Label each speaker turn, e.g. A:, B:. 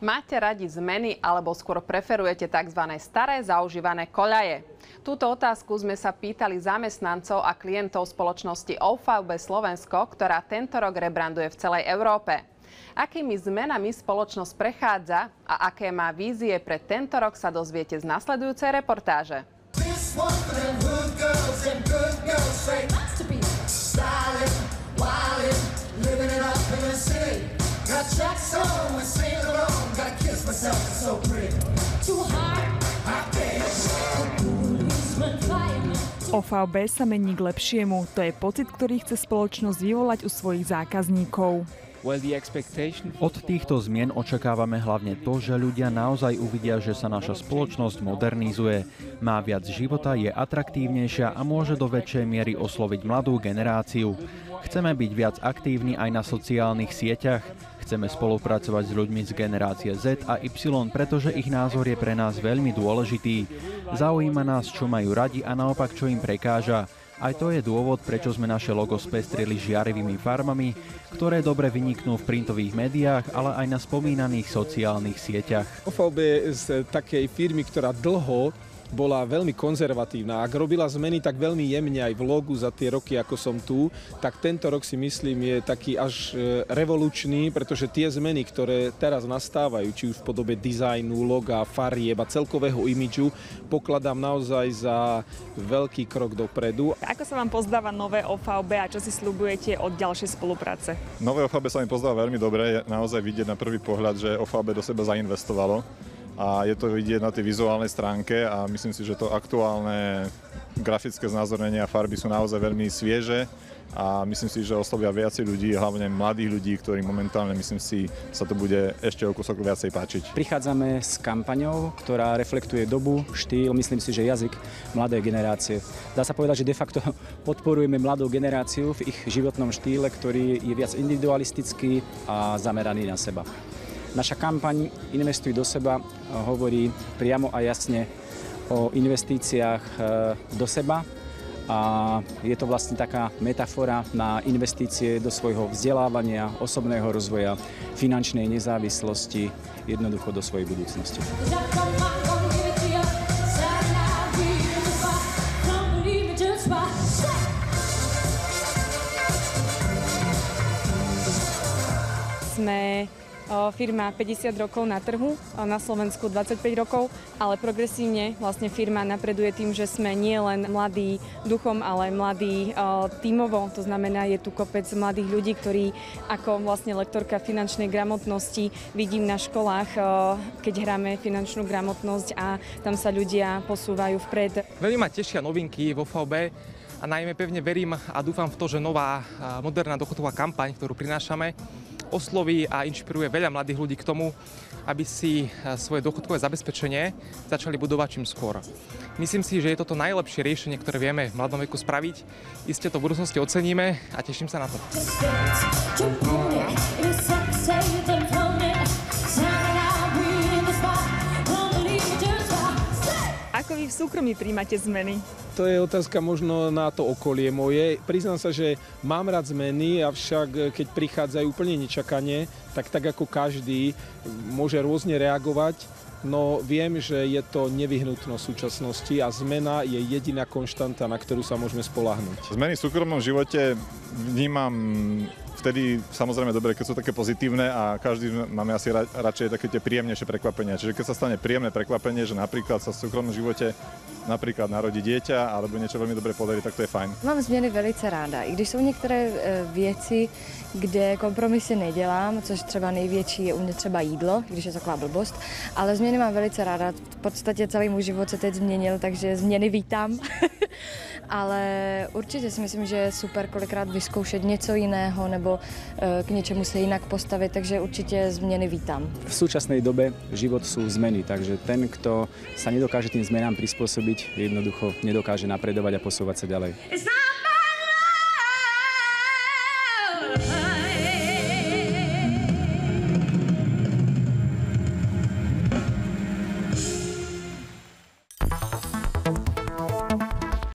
A: Máte radi zmeny alebo skôr preferujete tzv. Staré zaužívané koľaje? Túto otázku sme sa pýtali zamestnancov a klientov spoločnosti OVB Slovensko, ktorá tento rok rebranduje v celej Európe. Akými zmenami spoločnosť prechádza a aké má vízie pre tento rok, sa dozviete z nasledujúcej reportáže.
B: OVB sa mení k lepšiemu. To je pocit, ktorý chce spoločnosť vyvolať u svojich zákazníkov.
C: Od týchto zmien očakávame hlavne to, že ľudia naozaj uvidia, že sa naša spoločnosť modernizuje, má viac života, je atraktívnejšia a môže do väčšej miery osloviť mladú generáciu. Chceme byť viac aktívni aj na sociálnych sieťach. Chceme spolupracovať s ľuďmi z generácie Z a Y, pretože ich názor je pre nás veľmi dôležitý. Zaujíma nás, čo majú radi a naopak, čo im prekáža. Aj to je dôvod, prečo sme naše logo spestrili žiarivými farbami, ktoré dobre vyniknú v printových médiách, ale aj na spomínaných sociálnych sieťach.
D: OVB je z takej firmy, ktorá dlho bola veľmi konzervatívna. Ak robila zmeny tak veľmi jemne aj v logu za tie roky, ako som tu, tak tento rok si myslím je taký až revolučný, pretože tie zmeny, ktoré teraz nastávajú, či už v podobe dizajnu, loga, farieb a celkového imidžu, pokladám naozaj za veľký krok dopredu.
B: Ako sa vám pozdáva nové OVB a čo si sľubujete od ďalšej spolupráce?
E: Nové OVB sa mi pozdáva veľmi dobre. Je naozaj vidieť na prvý pohľad, že OVB do seba zainvestovalo. A je to vidieť na tej vizuálnej stránke a myslím si, že to aktuálne grafické znázornenie a farby sú naozaj veľmi svieže a myslím si, že oslovia viacej ľudí, hlavne mladých ľudí, ktorí momentálne, myslím si, sa to bude ešte o kúsok viacej páčiť.
F: Prichádzame s kampaňou, ktorá reflektuje dobu, štýl, myslím si, že jazyk mladej generácie. Dá sa povedať, že de facto podporujeme mladú generáciu v ich životnom štýle, ktorý je viac individualistický a zameraný na seba. Naša kampaň Investuj do seba hovorí priamo a jasne o investíciách do seba a je to vlastne taká metafora na investície do svojho vzdelávania, osobného rozvoja, finančnej nezávislosti, jednoducho do svojej budúcnosti.
B: Sme firma 50 rokov na trhu, na Slovensku 25 rokov, ale progresívne vlastne firma napreduje tým, že sme nie len mladí duchom, ale mladí tímovo. To znamená, je tu kopec mladých ľudí, ktorí ako vlastne lektorka finančnej gramotnosti vidím na školách, keď hráme finančnú gramotnosť a tam sa ľudia posúvajú vpred.
G: Veľmi ma tešia novinky vo OVB a najmä pevne verím a dúfam v to, že nová moderná dôchodková kampaň, ktorú prinášame, osloví a inšpiruje veľa mladých ľudí k tomu, aby si svoje dôchodkové zabezpečenie začali budovať čím skôr. Myslím si, že je toto najlepšie riešenie, ktoré vieme v mladom veku spraviť. Iste to v budúcnosti oceníme a teším sa na to.
B: Ako vy v súkromí príjmate zmeny?
D: To je otázka možno na to okolie moje. Priznám sa, že mám rád zmeny, avšak keď prichádzajú úplne nečakane, tak ako každý môže rôzne reagovať. No viem, že je to nevyhnutnosť súčasnosti a zmena je jediná konštanta, na ktorú sa môžeme spoľahnúť.
E: Zmeny v súkromnom živote vnímam vtedy samozrejme dobre, keď sú také pozitívne a každý máme asi radšej také tie príjemnejšie prekvapenia. Čiže keď sa stane príjemné prekvapenie, že napríklad sa v súkromnom živote napríklad narodí dieťa alebo niečo veľmi dobre podarí, tak to je fajn.
H: Mám změny velice ráda, i když jsou některé věci, kde kompromisy nedělám, což třeba největší je u mě třeba jídlo, když je taková blbost, ale změny mám velice ráda. V podstatě celý můj život se teď změnil, takže změny vítám. Ale určitě si myslím, že je super kolikrát vyzkoušet něco jiného nebo k něčemu se jinak postavit, takže určitě změny vítám.
F: V súčasnej dobe život sú zmeny, takže ten, kto sa nedokáže tým zmenám prispôsobiť, jednoducho nedokáže napredovať a posúvať sa ďalej.